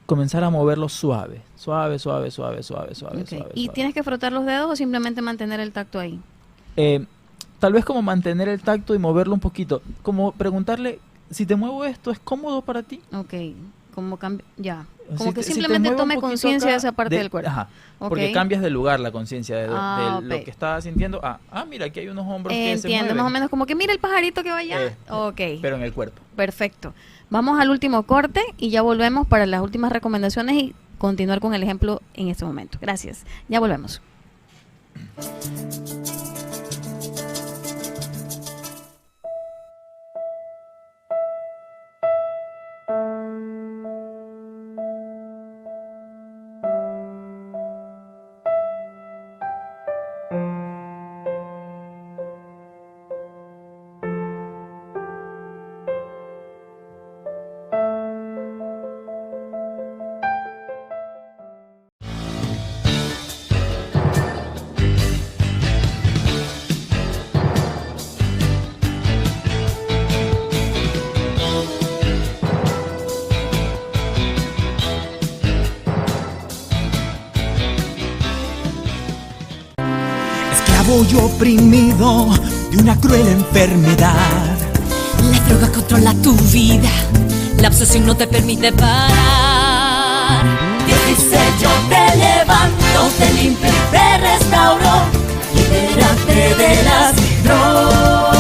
comenzar a moverlo suave. Suave, suave, suave, suave, suave, Ok. suave. ¿Y suave. tienes que frotar los dedos o simplemente mantener el tacto ahí? Tal vez como mantener el tacto y moverlo un poquito. Como preguntarle, si te muevo esto, ¿es cómodo para ti? Ok. Como ya. O Como si que te- si te simplemente muevo un tome poquito conciencia de acá, esa parte del cuerpo. Ajá, Ok. porque cambias de lugar la conciencia de Ah, lo ok. que estás sintiendo. Mira, aquí hay unos hombros que se Entiendo, mueven. más o menos como que mira el pajarito que va allá. Ok. Pero en el cuerpo. Perfecto. Vamos al último corte y ya volvemos para las últimas recomendaciones y continuar con el ejemplo en este momento. Gracias. Ya volvemos. Esclavo y oprimido de una cruel enfermedad. La droga controla tu vida, la obsesión no te permite parar. Dios dice yo te levanto, te limpio y te restauro, libérate de las drogas.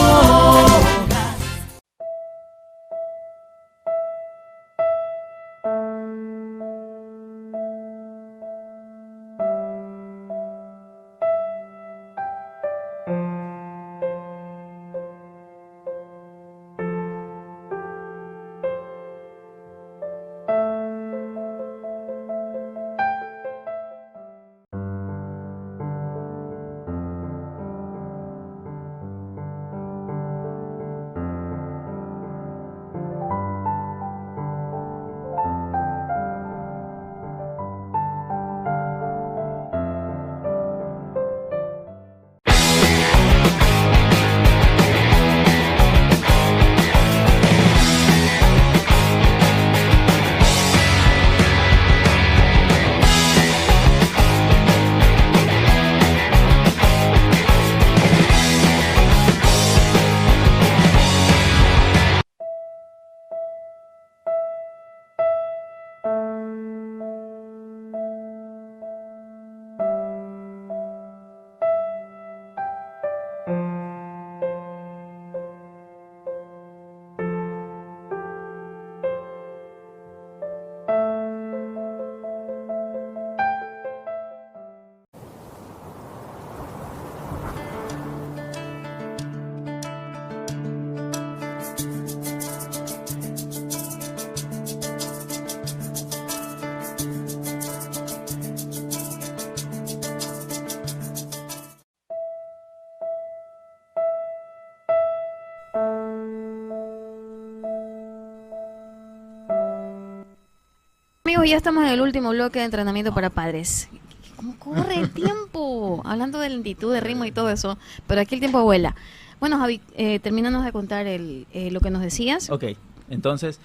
Amigos, ya estamos en el último bloque de entrenamiento para padres. ¿Cómo corre el tiempo? Hablando de lentitud, de ritmo y todo eso, pero aquí el tiempo vuela. Bueno, Javi, termínanos de contar lo que nos decías. Ok, entonces,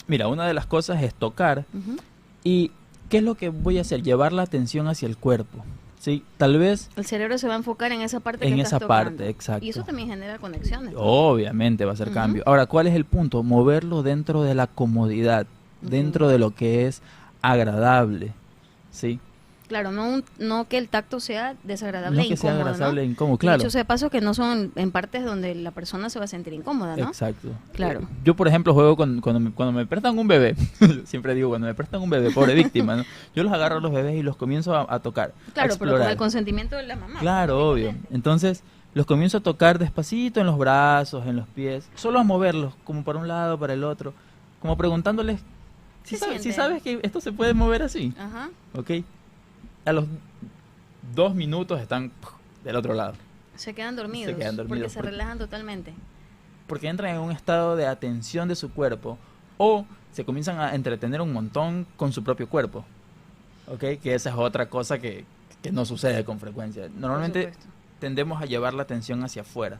mira, una de las cosas es tocar. Ujú. ¿Y qué es lo que voy a hacer? Llevar la atención hacia el cuerpo. ¿Sí? Tal vez, El cerebro se va a enfocar en esa parte En que esa estás tocando. parte, exacto. Y eso también genera conexiones. obviamente, va a ser Ujú. cambio. Ahora, ¿cuál es el punto? Moverlo dentro de la comodidad, dentro de lo que es agradable. ¿Sí? Claro, no que el tacto sea desagradable No que sea incómodo, agradable ¿no? e incómodo, claro. Dicho sea de paso que no son en partes donde la persona se va a sentir incómoda, ¿no? Exacto. Claro. Yo, por ejemplo, juego cuando me prestan un bebé. Siempre digo, cuando me prestan un bebé, pobre víctima, ¿no? Yo los agarro a los bebés y los comienzo a tocar. a Claro, pero con explorar. el consentimiento de la mamá. Claro, obvio. Entonces, los comienzo a tocar despacito en los brazos, en los pies. Solo a moverlos, como para un lado, para el otro. Como preguntándoles, ¿Qué si sienten? sabes que esto se puede mover así. Ajá. ¿Ok? A los 2 minutos están del otro lado. Se quedan dormidos. Se quedan dormidos Porque se porque- relajan totalmente. Porque entran en un estado de atención de su cuerpo o se comienzan a entretener un montón con su propio cuerpo. ¿Ok? Que esa es otra cosa que no sucede con frecuencia. Normalmente Por supuesto. tendemos a llevar la atención hacia afuera.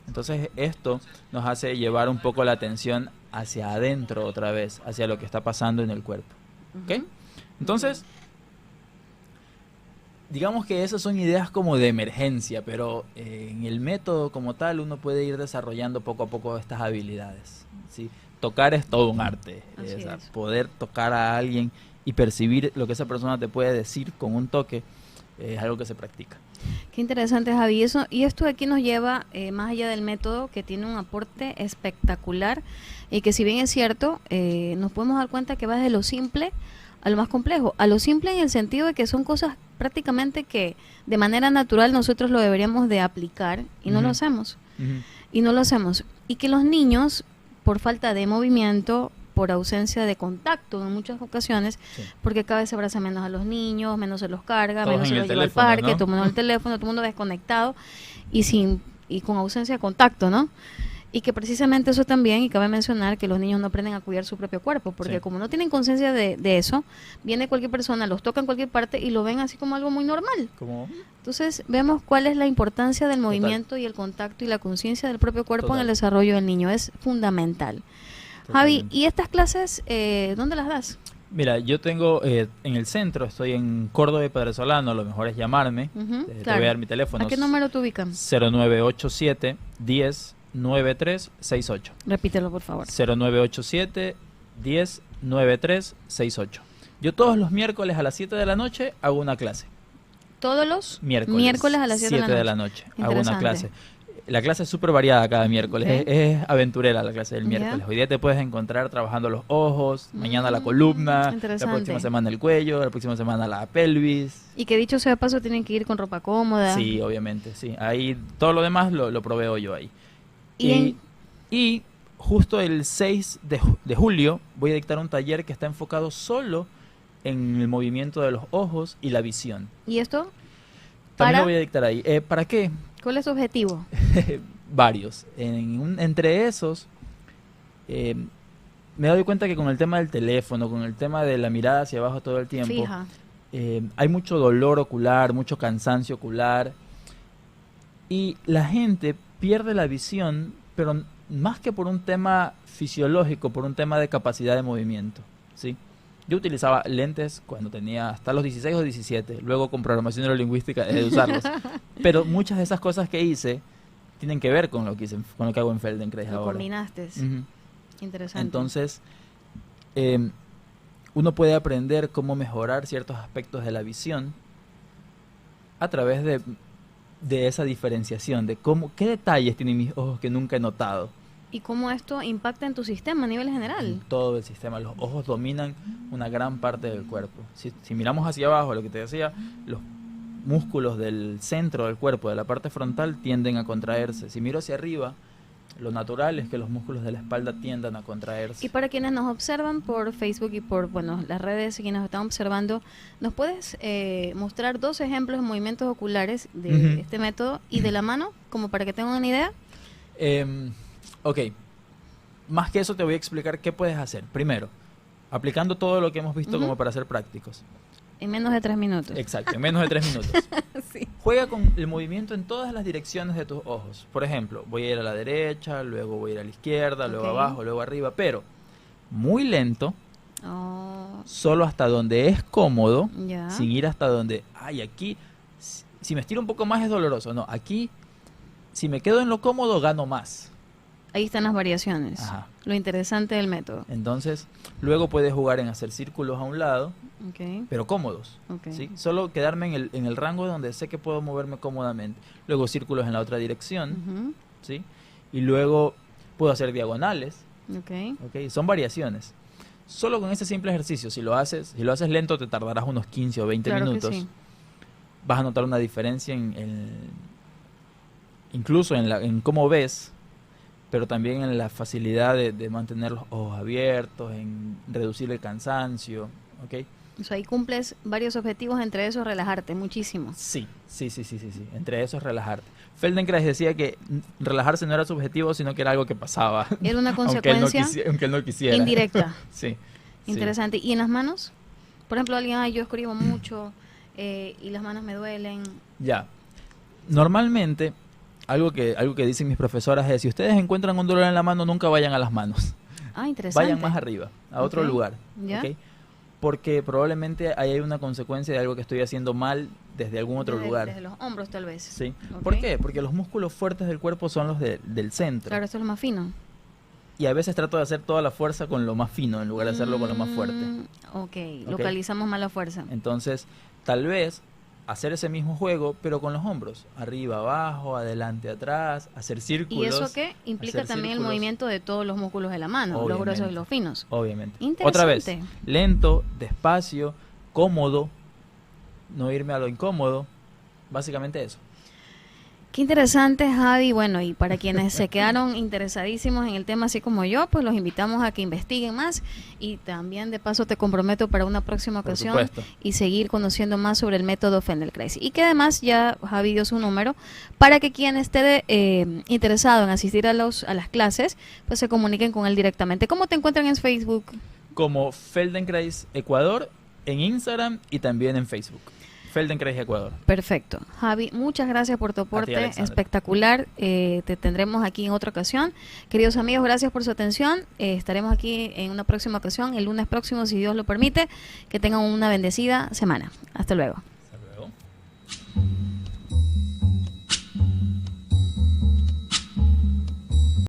Entonces esto nos hace llevar un poco la atención hacia adentro otra vez, hacia lo que está pasando en el cuerpo. ¿Ok? Ujú. Entonces, digamos que esas son ideas como de emergencia, pero en el método como tal uno puede ir desarrollando poco a poco estas habilidades. ¿Sí? Tocar es todo un arte. Así O sea, es. poder tocar a alguien y percibir lo que esa persona te puede decir con un toque es algo que se practica. Qué interesante, Javi. Y esto aquí nos lleva, más allá del método, que tiene un aporte espectacular y que si bien es cierto, nos podemos dar cuenta que va desde lo simple a lo más complejo. A lo simple en el sentido de que son cosas prácticamente que de manera natural nosotros lo deberíamos de aplicar y no lo Ujú. hacemos. Y no lo hacemos. Y que los niños, por falta de movimiento, por ausencia de contacto en muchas ocasiones, Sí. porque cada vez se abraza menos a los niños, menos se los carga, Todos menos se en los el lleva al teléfono, parque, ¿no? todo el mundo en el teléfono, todo el mundo desconectado y con ausencia de contacto, ¿no? Y que precisamente eso también, y cabe mencionar que los niños no aprenden a cuidar su propio cuerpo, porque Sí. como no tienen conciencia de eso, viene cualquier persona, los toca en cualquier parte y lo ven así como algo muy normal. Como Entonces vemos cuál es la importancia del movimiento y el contacto y la conciencia del propio cuerpo en Total. el desarrollo del niño, es fundamental. Javi, Totalmente. ¿y estas clases dónde las das? Mira, yo tengo en el centro, estoy en Córdoba y Padre Solano, lo mejor es llamarme. Ujú, Te claro. voy a dar mi teléfono. ¿A qué número te ubican? 0987 10 93 68. Repítelo, por favor. 0987 10 93 68. Yo todos los miércoles a las 7 de la noche hago una clase. Todos los Miércoles a las 7 de la noche. hago una Interesante. clase. La clase es súper variada cada miércoles. Ok. Es aventurera la clase del Ya. miércoles. Hoy día te puedes encontrar trabajando los ojos, mañana la Mm, columna, la interesante. próxima semana el cuello, la próxima semana la pelvis. Y que dicho sea de paso, tienen que ir con ropa cómoda. Sí, obviamente, sí. Ahí todo lo demás lo proveo yo ahí. Y en- Y justo el 6 de julio voy a dictar un taller que está enfocado solo en el movimiento de los ojos y la visión. ¿Y esto? También ¿Para? lo voy a dictar ahí. ¿Para qué? ¿Cuál es su objetivo? Varios. Entre esos, me doy cuenta que con el tema del teléfono, con el tema de la mirada hacia abajo todo el tiempo, Fija. hay mucho dolor ocular, mucho cansancio ocular, y la gente pierde la visión, pero más que por un tema fisiológico, por un tema de capacidad de movimiento, ¿sí? Yo utilizaba lentes cuando tenía hasta los 16 o 17, luego con programación neurolingüística dejé de usarlos, pero muchas de esas cosas que hice tienen que ver con lo que hice, con lo que hago en Feldenkrais Lo ahora. combinaste. Ujú. Interesante. Entonces, uno puede aprender cómo mejorar ciertos aspectos de la visión a través de esa diferenciación, de qué detalles tienen mis ojos que nunca he notado. ¿Y cómo esto impacta en tu sistema a nivel En general? todo el sistema, los ojos dominan una gran parte del cuerpo. Si miramos hacia abajo, lo que te decía, los músculos del centro del cuerpo, de la parte frontal, tienden a contraerse. Si miro hacia arriba, lo natural es que los músculos de la espalda tiendan a contraerse. Y para quienes nos observan por Facebook y por las redes y quienes nos están observando, ¿nos puedes mostrar 2 ejemplos de movimientos oculares de Ujú. este método y de la mano, como para que tengan una idea? Ok, más que eso te voy a explicar qué puedes hacer. Primero, aplicando todo lo que hemos visto Ujú. como para ser prácticos. En menos de 3 minutos. Exacto, en menos de 3 minutos. Sí. Juega con el movimiento en todas las direcciones de tus ojos. Por ejemplo, voy a ir a la derecha, luego voy a ir a la izquierda, luego Ok. abajo, luego arriba, pero muy lento, Oh, solo hasta donde es cómodo, ya. sin ir hasta donde, ay, aquí, si me estiro un poco más es doloroso. No, aquí, si me quedo en lo cómodo, gano más. Ahí están las variaciones. Ajá. Lo interesante del método. Entonces, luego puedes jugar en hacer círculos a un lado, Ok. pero cómodos. Ok. ¿Sí? Solo quedarme en el rango donde sé que puedo moverme cómodamente. Luego círculos en la otra dirección, Ujú. ¿sí? Y luego puedo hacer diagonales, Ok. ¿ok? Son variaciones. Solo con ese simple ejercicio, si lo haces lento, te tardarás unos 15 o 20 Claro que minutos. sí. Vas a notar una diferencia incluso en cómo ves, pero también en la facilidad de mantener los ojos abiertos, en reducir el cansancio, ¿ok? O sea, ahí cumples varios objetivos, entre esos relajarte muchísimo. Sí. Entre eso es relajarte. Feldenkrais decía que relajarse no era su objetivo, sino que era algo que pasaba. Era una aunque él no consecuencia aunque él no quisiera. indirecta. Sí. sí. Interesante. ¿Y en las manos? Por ejemplo, alguien, ay, yo escribo mucho y las manos me duelen. Ya. Normalmente, algo que dicen mis profesoras es, si ustedes encuentran un dolor en la mano, nunca vayan a las manos. Ah, interesante. Vayan más arriba, a otro Ok. lugar. Ya. ¿Ok? Porque probablemente ahí hay una consecuencia de algo que estoy haciendo mal desde algún otro lugar. Desde los hombros, tal vez. ¿Sí? Ok. ¿Por qué? Porque los músculos fuertes del cuerpo son los del centro. Claro, esto es lo más fino. Y a veces trato de hacer toda la fuerza con lo más fino en lugar de hacerlo con lo más fuerte. Ok, localizamos más la fuerza. Entonces, tal vez hacer ese mismo juego, pero con los hombros. Arriba, abajo, adelante, atrás, hacer círculos. ¿Y eso qué? Implica hacer también el círculos. movimiento de todos los músculos de la mano, los gruesos y Obviamente. los finos. Obviamente. Interesante. Otra vez, lento, despacio, cómodo, no irme a lo incómodo. Básicamente eso. Qué interesante, Javi. Bueno, y para quienes se quedaron interesadísimos en el tema, así como yo, pues los invitamos a que investiguen más y también de paso te comprometo para una próxima Por ocasión supuesto. y seguir conociendo más sobre el método Feldenkrais. Y que además ya Javi dio su número para que quien esté interesado en asistir a las clases, pues se comuniquen con él directamente. ¿Cómo te encuentran en Facebook? Como Feldenkrais Ecuador en Instagram y también en Facebook. Feldenkrais Ecuador. Perfecto. Javi, muchas gracias por tu aporte Alexandra. espectacular. Te tendremos aquí en otra ocasión. Queridos amigos, gracias por su atención. Estaremos aquí en una próxima ocasión, el lunes próximo, si Dios lo permite. Que tengan una bendecida semana. Hasta luego.